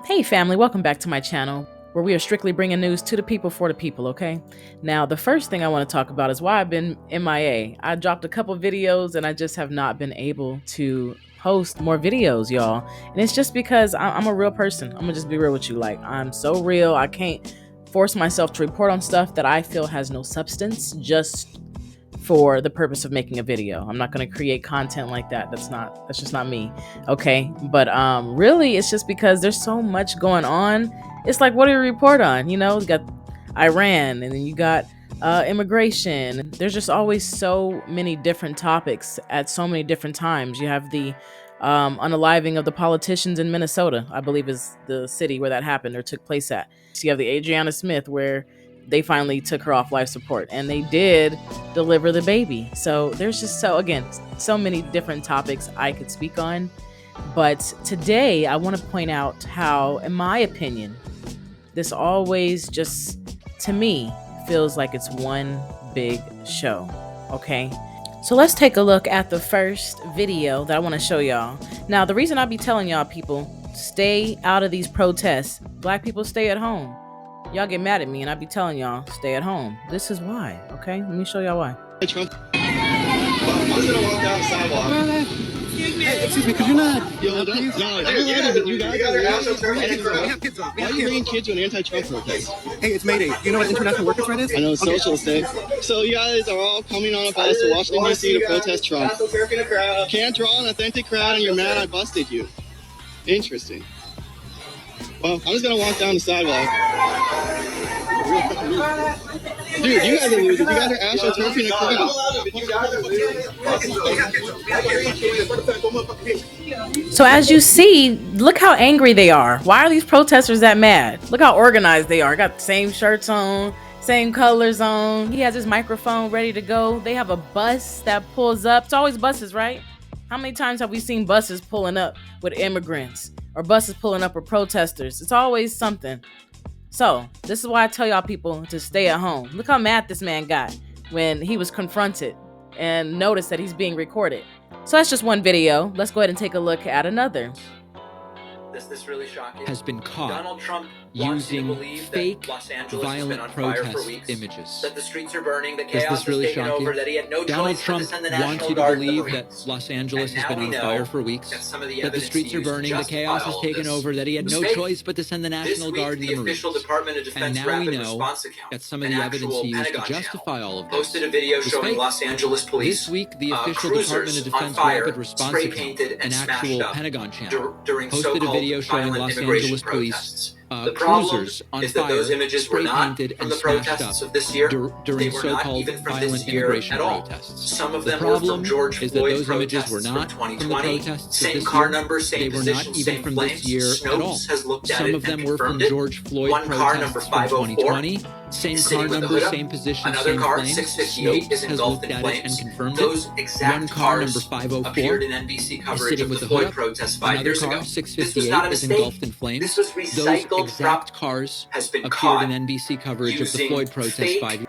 Hey family, welcome back to my channel, where we are strictly bringing news to the people for the people, okay? Now, the first thing I want to talk about is why I've been MIA. I dropped a couple videos and I just have not been able to post more videos, y'all. And it's just because I'm a real person. I'm gonna just be real with you. Like, I'm so real, I can't force myself to report on stuff that I feel has no substance just for the purpose of making a video. I'm not going to create content like that. That's just not me. Okay. But really it's just because there's so much going on. It's like, what do you report on? You know, you got Iran and then you got immigration. There's just always so many different topics at so many different times. You have the unaliving of the politicians in Minnesota, I believe is the city where that happened or took place at. So you have the Adriana Smith where they finally took her off life support and they did deliver the baby. So there's just so many different topics I could speak on. But today I want to point out how, in my opinion, this always just, to me, feels like it's one big show. Okay. So let's take a look at the first video that I want to show y'all. Now, the reason I be telling y'all people, stay out of these protests. Black people stay at home. Y'all get mad at me and I be telling y'all, stay at home. This is why, okay? Let me show y'all why. Hey, Trump. I'm just gonna walk down the sidewalk. Hey, excuse me, could you not? Yo, don't. You guys are. Why are you bringing kids to an anti-Trump protest? Hey, it's May Day. Do you know what International Workers' Right is? I know, it's Socialist Day. So you guys are all coming on a bus to Washington, D.C. to protest Trump. Can't draw an authentic crowd and you're mad I busted you. Interesting. Well, I'm just gonna walk down the sidewalk. Dude, you guys are losers. You guys are astroturfing a crowd. So as you see, look how angry they are. Why are these protesters that mad? Look how organized they are. Got the same shirts on, same colors on. He has his microphone ready to go. They have a bus that pulls up. It's always buses, right? How many times have we seen buses pulling up with immigrants? Or buses pulling up with protesters? It's always something. So this is why I tell y'all people to stay at home. Look how mad this man got when he was confronted and noticed that he's being recorded. So that's just one video. Let's go ahead and take a look at another. This really shocking. Has been caught Donald Trump using fake Los Angeles violent has been on fire for protest weeks, images. that the streets are burning, that Is chaos this really has taken shocking? over, that he had no Donald choice Trump but to send the wants National you to Guard and the believe that Marines. Los Angeles And has been now on we fire know for weeks, that some of the that the evidence streets are used to burning, the justify chaos has all taken this over, that he had no mistake. choice but to send the This National week, Guard and the the official Marines. Department of And Defense now we rapid know response account, that some of an the evidence actual he used to Pentagon justify channel, all of this posted a video was showing fake. Los Angeles police This week, the official cruisers Department of on Defense fire, rapid response spray account, painted and an smashed actual up Pentagon channel, during posted a video so-called showing violent Los immigration Angeles police protests. The problem cruisers on is that fire, those images were spray not painted from and the smashed protests up of this year. during They were not so-called even from violent this year immigration at all. protests. Some of The them were from problem George is that Floyd those images were protests not from from the 2020. protests of Same this car year. number, same They were position, not even same from flames. this year at all. Snopes has looked at Some it of them and were from confirmed it. George Floyd One car number protests from 504 2020. Same sitting car with the number, hood up. same position, Another same car, flames. 658, Snopes is has engulfed looked in at it flames. and confirmed Those it. exact One car number cars 504 appeared in NBC is coverage sitting of with the the hood Floyd up. protests 5 Another years car, ago. 658, This was not a is mistake. engulfed in flames. This was Those recycled exact cars has been appeared caught in NBC coverage of the using Floyd protests fake 5 years.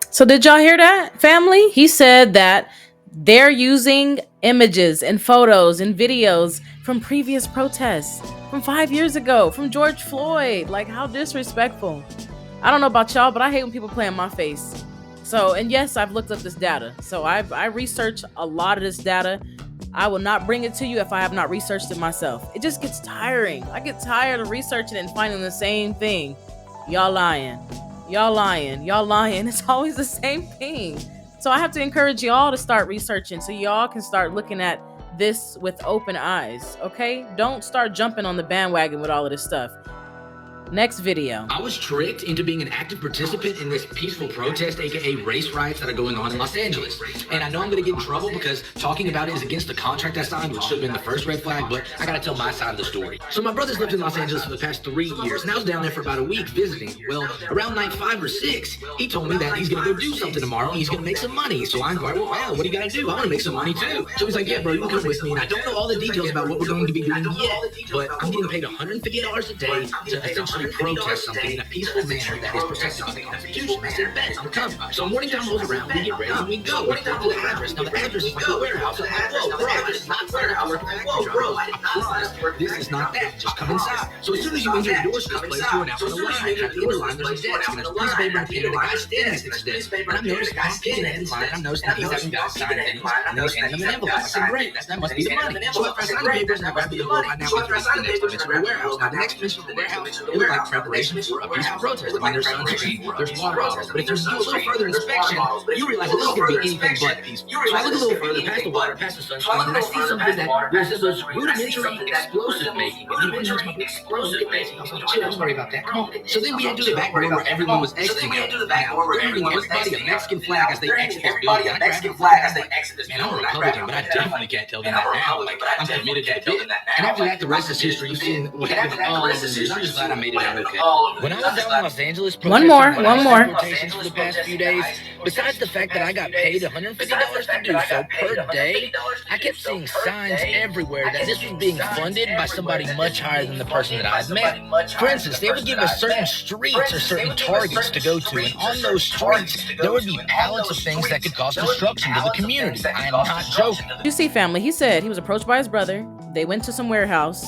So did y'all hear that, family? He said that they're using images and photos and videos from previous protests from 5 years ago, from George Floyd. Like, how disrespectful. I don't know about y'all, but I hate when people play in my face. So, and yes, I've looked up this data. So I researched a lot of this data. I will not bring it to you if I have not researched it myself. It just gets tiring. I get tired of researching and finding the same thing. Y'all lying. Y'all lying. Y'all lying. It's always the same thing. So I have to encourage y'all to start researching so y'all can start looking at this with open eyes, okay? Don't start jumping on the bandwagon with all of this stuff. Next video. I was tricked into being an active participant in this peaceful protest, aka race riots that are going on in Los Angeles. And I know I'm gonna get in trouble because talking about it is against the contract I signed, which should have been the first red flag, but I gotta tell my side of the story. So my brother's lived in Los Angeles for the past 3 years, and I was down there for about a week visiting. Well, around night 5 or 6, he told me that he's gonna go do something tomorrow, and he's gonna make some money. So I'm like, well, wow, what do you gotta do? I wanna make some money too. So he's like, yeah, bro, you can come with me. And I don't know all the details about what we're going to be doing yet, but I'm getting paid $150 a day to essentially actually protest something in a peaceful manner that is protected by the Constitution. I said, bet, I'm coming. So morning time rolls around, we get ready, and we go. We go to the address. Now, the address is like a warehouse. I'm like, whoa, bro, I did not sign up to work at Whoa, bro, I did not sign up to work. This is not that. Just come inside. So as soon as you enter the doors to this place, you're out on the line. And at the end of the line, there's a desk. And there's a piece of paper and pen, and a guy standing at this desk. And I'm noticing I'm standing at the line, and I'm noticing that he's having guys sign things, and then he's handing them an envelope. I said, great, that must be the money. So after I sign the papers and I grab the envelope, I now get to the next dimension of the warehouse. Now, the next dimension of the warehouse, it looked like preparation for a peaceful protest. I mean, there's sunscreen, there's water bottles, but if there's a little further inspection, you realize this is going to be anything but peaceful. So I look a little further past the water, past the sunscreen, and I see something that there's this rudimentary explosive making. And even though it's explosive making, I was like, chill, don't worry about that. Come on. So then we head to the back door where everyone was exiting out. Now, they're giving everybody a Mexican flag as they exit this building. I grabbed the flag as they exit this building. Man, I'm a Republican, but I definitely can't tell them that now. Like, I'm committed to the bit. And after that, the rest is history. You've seen what happened all over the news. I'm just glad I made it out okay. When I was out in Los Angeles, One more. quotations for the past few days, besides the fact that I got paid $150 to do so per day, I kept seeing signs everywhere that this was being funded by somebody much higher than the person that I'd met. For instance, they would give us certain streets or certain targets to go to, and on those streets, there would be pallets of things that could cause destruction to the community. I am not joking. You see, family, he said he was approached by his brother. They went to some warehouse.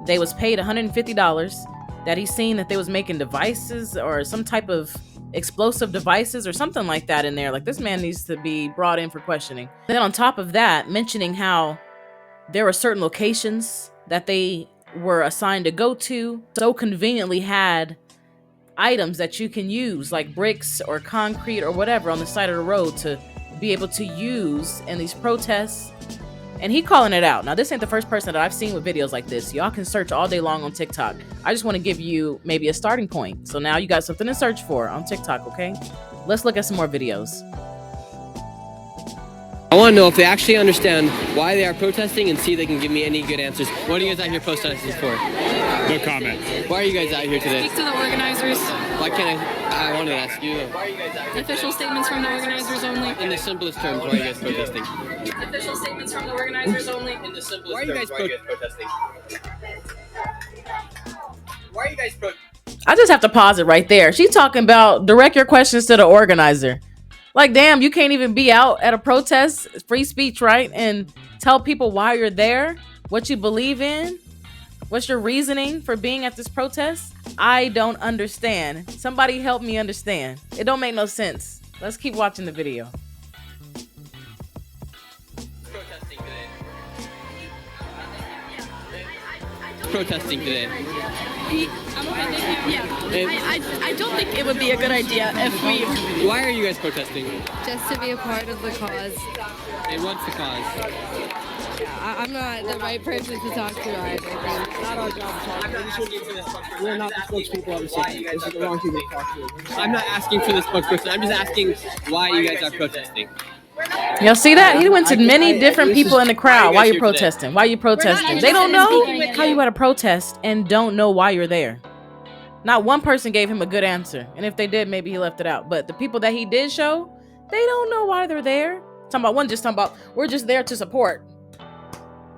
They was paid $150, that he seen that they was making devices or some type of explosive devices or something like that in there. Like, this man needs to be brought in for questioning. And then on top of that, mentioning how there were certain locations that they were assigned to go to, so conveniently had items that you can use, like bricks or concrete or whatever on the side of the road to be able to use in these protests. And he calling it out. Now, this ain't the first person that I've seen with videos like this. Y'all can search all day long on TikTok. I just want to give you maybe a starting point. So now you got something to search for on TikTok, okay? Let's look at some more videos. I want to know if they actually understand why they are protesting and see if they can give me any good answers. What are you guys out here protesting for? No comment. Why are you guys out here today? Speak to the organizers. Why can't I want to ask you. Why are you guys out here? Official statements from the organizers only. In the simplest terms, why are you guys protesting? Official statements from the organizers only. In the simplest terms, why are you guys protesting? Why are you guys protesting? I just have to pause it right there. She's talking about direct your questions to the organizer. Like, damn, you can't even be out at a protest, free speech, right? And tell people why you're there, what you believe in, what's your reasoning for being at this protest. I don't understand. Somebody help me understand. It don't make no sense. Let's keep watching the video. Protesting today. I'm okay, thank you. Yeah. I don't think it would be a good idea if we... Why are you guys protesting? Just to be a part of the cause. And what's the cause? I'm not the right person to talk to either. It's not our job to talk to. We're not the spokespeople of the city. This is the wrong people to talk to. I'm not asking for the spokesperson. I'm just asking why you guys are protesting. Y'all see that? He went to many different people in the crowd. Why you protesting? Why you protesting? They don't know how you at a protest and don't know why you're there. Not one person gave him a good answer. And if they did, maybe he left it out. But the people that he did show, they don't know why they're there. Talking about we're just there to support.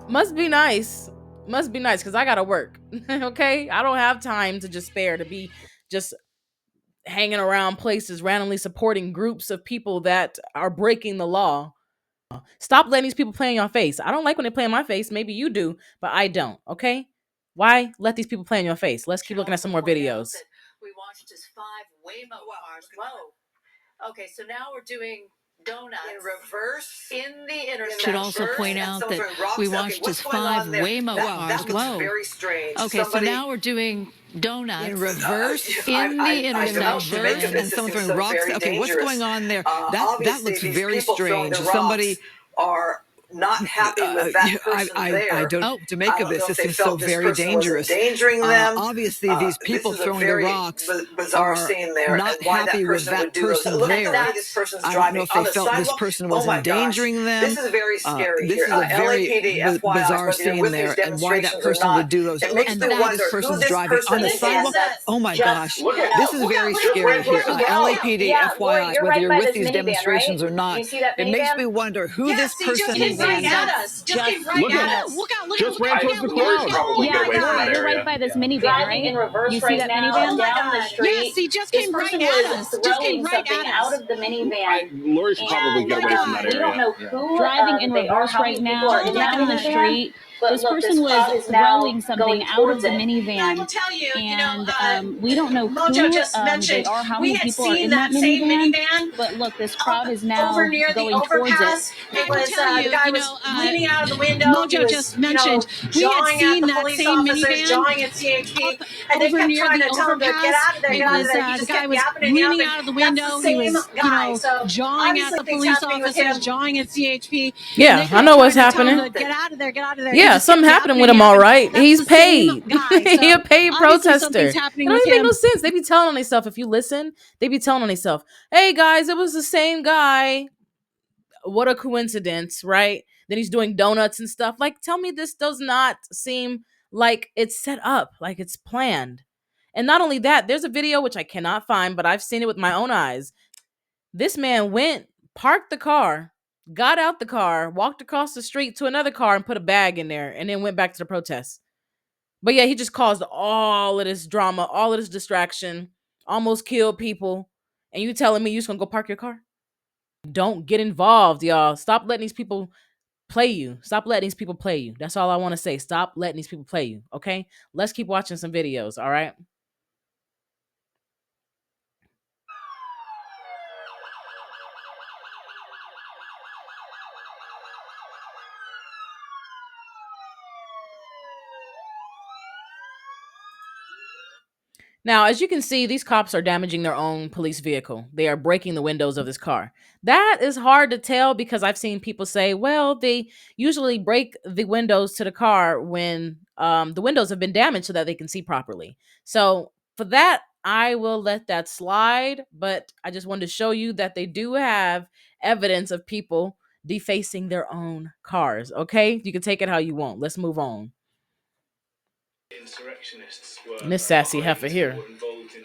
Must be nice. Must be nice because I gotta work. Okay? I don't have time to just spare to be just hanging around places randomly supporting groups of people that are breaking the law. Stop letting these people play in your face. I don't like when they play in my face. Maybe you do, but I don't. Okay? Why let these people play in your face? Let's keep looking at some more videos. We watched his 5 Waymo cars. Whoa. Okay, so now we're doing donuts in reverse in the intersection. Should also point out that we watched his 5 Waymo cars. Whoa. Very strange. Okay, so now we're doing donuts in reverse in the intersection, and someone throwing rocks. Okay, what's going on there? That looks very strange. Somebody are not happy with that person I don't know what to make of this. This is so very dangerous. Endangering them. Obviously, these people throwing the rocks are not happy with that person there. I don't know if they felt this person was endangering them. This is very scary. This is a very bizarre scene there, and why that person would do those. And that this person's driving on the sidewalk. Oh my gosh, this is very scary here. LAPD, FYI, whether you're with these demonstrations or not, it makes me wonder who this person right at us. Just came right at us. Look out! Just ran towards the crowd. Yeah, you're right by this minivan, right? In reverse, you see that minivan down the street? Yes, he just came right at us. Just came right at us. Out of the minivan. Lori should probably get away from that area. We don't know who driving in reverse right now down the street. This person was throwing something out of the minivan. I will tell you, And we don't know who Mojo just mentioned they are, how we many had people are seen in that that same minivan. minivan. But look, this crowd is now Over near the going towards overpass, it. it was the guy was leaning out of the window. Mojo just mentioned we had seen that same minivan jawing at CHP, and they over kept near trying the to tell him to get out of there, get out of there. He the just guy kept was yapping and leaning yapping. out of the That's window. the He same was, guy. So jawing at the obviously things police happening with officers, him. jawing at CHP. Yeah, I know what's happening. Get out of there! Get out of there! Yeah, something happening with him, all right. He's paid. He a paid protester. Something's happening It don't with even make him. no sense. They be telling on themselves. If you listen, they be telling on themselves. Hey guys, it was the same guy. What a coincidence, right? Then he's doing donuts and stuff. Like, tell me this does not seem like it's set up, like it's planned. And not only that, there's a video which I cannot find, but I've seen it with my own eyes. This man went, parked the car, got out the car, walked across the street to another car and put a bag in there, and then went back to the protest. But yeah, he just caused all of this drama, all of this distraction, almost killed people. And you telling me you just gonna go park your car? Don't get involved, y'all. Stop letting these people play you. Stop letting these people play you. That's all I want to say. Stop letting these people play you, okay? Let's keep watching some videos, all right? Now, as you can see, these cops are damaging their own police vehicle. They are breaking the windows of this car. That is hard to tell because I've seen people say, well, they usually break the windows to the car when the windows have been damaged so that they can see properly. So for that, I will let that slide. But I just wanted to show you that they do have evidence of people defacing their own cars. Okay? You can take it how you want. Let's move on. Insurrectionists were And this sassy heifer here. involved in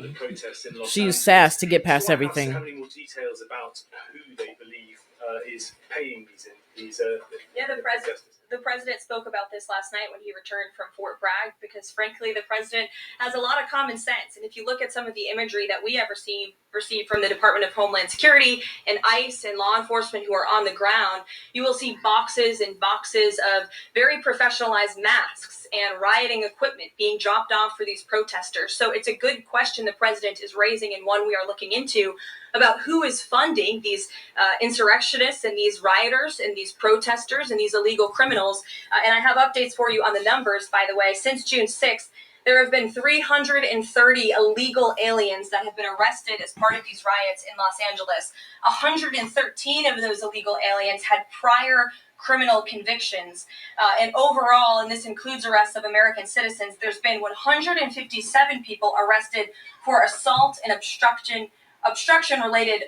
the protests in Los She used Angeles. sass to get past So everything. How many more details about who they believe is paying these the president spoke about this last night when he returned from Fort Bragg, because frankly, the president has a lot of common sense. And if you look at some of the imagery that we have received from the Department of Homeland Security and ICE and law enforcement who are on the ground, you will see boxes and boxes of very professionalized masks and rioting equipment being dropped off for these protesters. So it's a good question the president is raising, and one we are looking into, about who is funding these insurrectionists and these rioters and these protesters and these illegal criminals. And I have updates for you on the numbers, by the way. Since June 6th, there have been 330 illegal aliens that have been arrested as part of these riots in Los Angeles. 113 of those illegal aliens had prior criminal convictions. And overall, and this includes arrests of American citizens, there's been 157 people arrested for assault and obstruction-related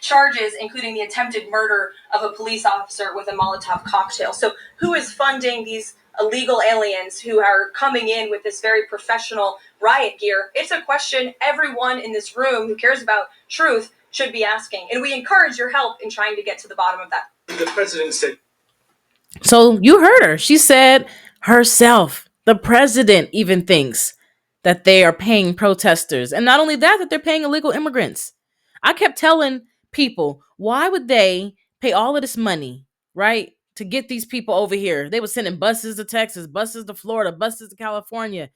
charges, including the attempted murder of a police officer with a Molotov cocktail. So who is funding these illegal aliens who are coming in with this very professional riot gear? It's a question everyone in this room who cares about truth should be asking. And we encourage your help in trying to get to the bottom of that. The president said... So you heard her. She said herself, the president even thinks that they are paying protesters. And not only that they're paying illegal immigrants. I kept telling people, why would they pay all of this money, right, to get these people over here? They were sending buses to Texas, buses to Florida, buses to California.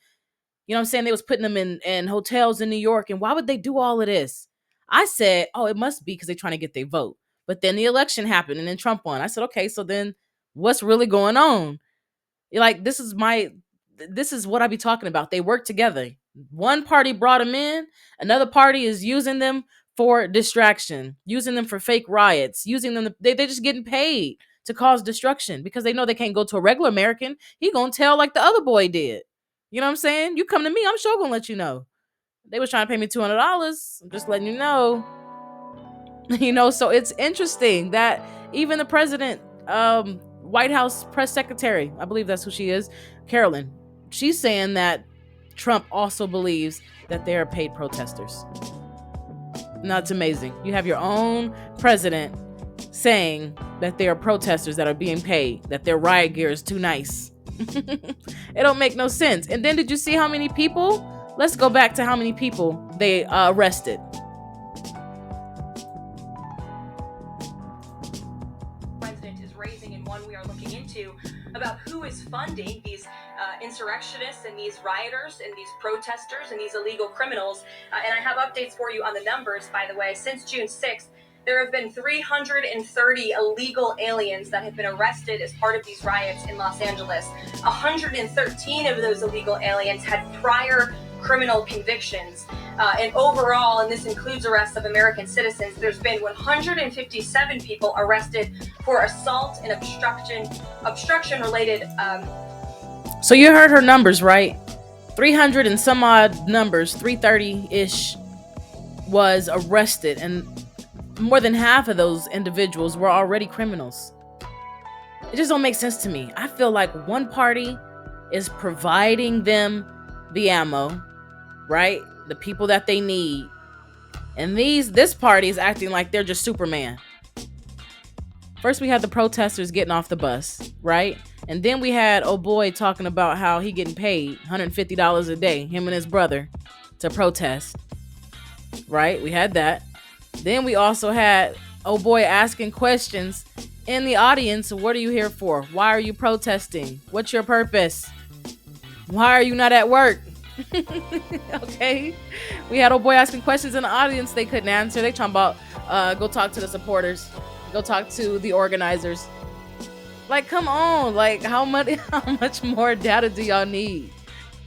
You know what I'm saying? They was putting them in hotels in New York. And why would they do all of this? I said, oh, it must be because they're trying to get their vote. But then the election happened and then Trump won. I said, okay, so then what's really going on? Like, this is what I be talking about. They work together. One party brought them in. Another party is using them for distraction, using them for fake riots, using them. They're just getting paid to cause destruction because they know they can't go to a regular American. He gonna tell like the other boy did. You know what I'm saying? You come to me, I'm sure gonna let you know. They was trying to pay me $200. I'm just letting you know. So it's interesting that even the president, White House press secretary, I believe that's who she is, Carolyn, she's saying that Trump also believes that they are paid protesters. Now, it's amazing. You have your own president saying that they are protesters that are being paid, that their riot gear is too nice. It don't make no sense. And then did you see how many people? Let's go back to how many people they arrested. President is raising, and one we are looking into, about who is funding these insurrectionists and these rioters and these protesters and these illegal criminals. And I have updates for you on the numbers, by the way. Since June 6th, there have been 330 illegal aliens that have been arrested as part of these riots in Los Angeles. 113 of those illegal aliens had prior criminal convictions. And overall, and this includes arrests of American citizens, there's been 157 people arrested for assault and obstruction-related. So you heard her numbers, right? 300 and some odd numbers, 330-ish was arrested, and more than half of those individuals were already criminals. It just don't make sense to me. I feel like one party is providing them the ammo, right? The people that they need. And this party is acting like they're just Superman. First we had the protesters getting off the bus, right? And then we had old boy talking about how he getting paid $150 a day, him and his brother, to protest, right? We had that. Then we also had old boy asking questions in the audience. What are you here for? Why are you protesting? What's your purpose? Why are you not at work? Okay. We had old boy asking questions in the audience they couldn't answer. They talking about go talk to the supporters, go talk to the organizers. Like, come on, like how much more data do y'all need?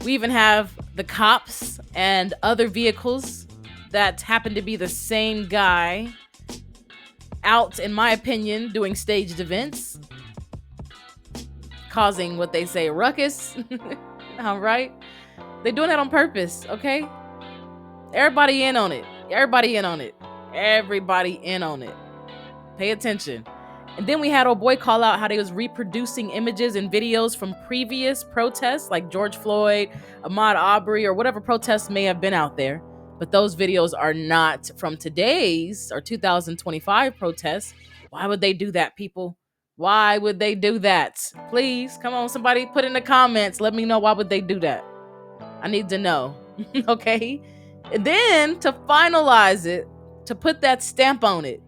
We even have the cops and other vehicles that happen to be the same guy out, in my opinion, doing staged events, causing what they say ruckus. All right, they're doing that on purpose. Okay, everybody in on it. Everybody in on it. Everybody in on it. Pay attention. And then we had old boy call out how they was reproducing images and videos from previous protests, like George Floyd, Ahmaud Arbery, or whatever protests may have been out there. But those videos are not from today's or 2025 protests. Why would they do that, people? Why would they do that? Please, come on, somebody put in the comments. Let me know, why would they do that? I need to know. Okay? And then to finalize it, to put that stamp on it,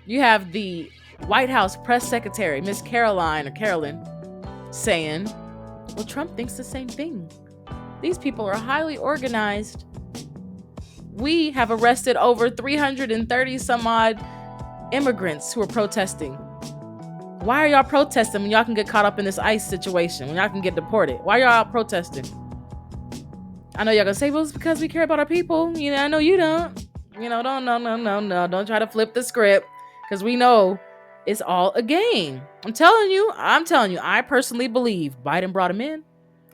you have the White House press secretary, Miss Carolyn, saying, well, Trump thinks the same thing. These people are highly organized. We have arrested over 330 some odd immigrants who are protesting. Why are y'all protesting when y'all can get caught up in this ICE situation, when y'all can get deported? Why y'all out protesting? I know y'all gonna say, well, it's because we care about our people. You know, I know you don't. You know, no. Don't try to flip the script, because we know it's all a game. I'm telling you, I personally believe Biden brought him in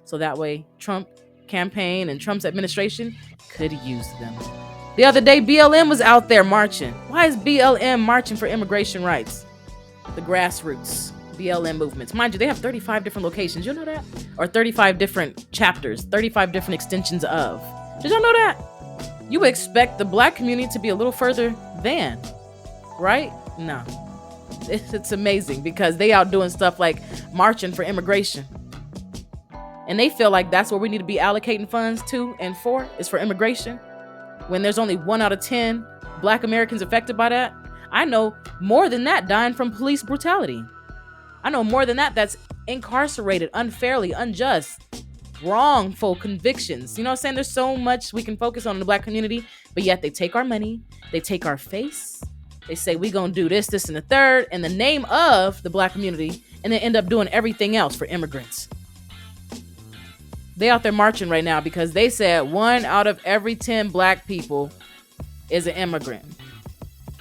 so that way Trump campaign and Trump's administration could use them. The other day, BLM was out there marching. Why is BLM marching for immigration rights? The grassroots BLM movements. Mind you, they have 35 different locations. You know that? Or 35 different chapters, 35 different extensions of. Did y'all know that? You would expect the black community to be a little further than, right? No. It's amazing because they out doing stuff like marching for immigration. And they feel like that's where we need to be allocating funds to and for, is for immigration. When there's only 1 out of 10 black Americans affected by that. I know more than that dying from police brutality. I know more than that that's incarcerated unfairly, unjust, wrongful convictions. You know what I'm saying? There's so much we can focus on in the black community, but yet they take our money, they take our face, they say we gonna do this, and the third in the name of the black community, and then end up doing everything else for immigrants. They out there marching right now because they said 1 out of every 10 black people is an immigrant,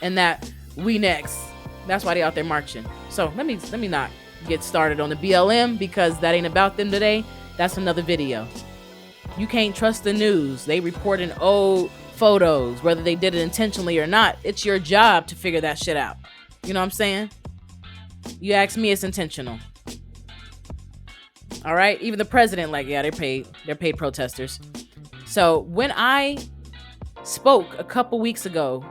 and that we next. That's why they out there marching. So let me not get started on the BLM because that ain't about them today. That's another video. You can't trust the news. They reporting old photos, whether they did it intentionally or not. It's your job to figure that shit out. You know what I'm saying? You ask me, it's intentional. All right. Even the president, like, yeah, they're paid protesters. So when I spoke a couple weeks ago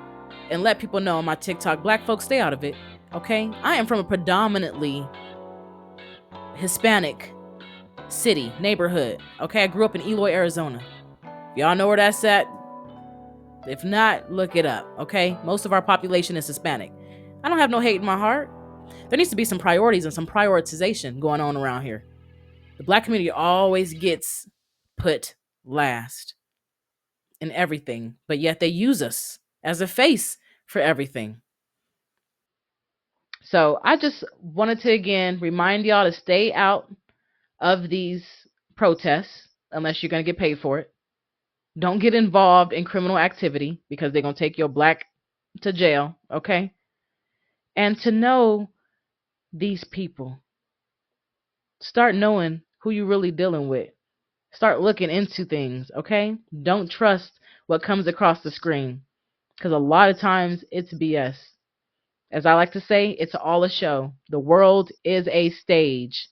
and let people know on my TikTok, black folks, stay out of it. Okay? I am from a predominantly Hispanic city, neighborhood. Okay? I grew up in Eloy, Arizona. Y'all know where that's at? If not, look it up. Okay? Most of our population is Hispanic. I don't have no hate in my heart. There needs to be some priorities and some prioritization going on around here. The Black community always gets put last in everything, but yet they use us as a face for everything. So I just wanted to again remind y'all to stay out of these protests unless you're going to get paid for it. Don't get involved in criminal activity because they're going to take your Black to jail, okay? And to know these people, start knowing who you're really dealing with. Start looking into things, okay? Don't trust what comes across the screen because a lot of times it's BS. As I like to say, it's all a show. The world is a stage.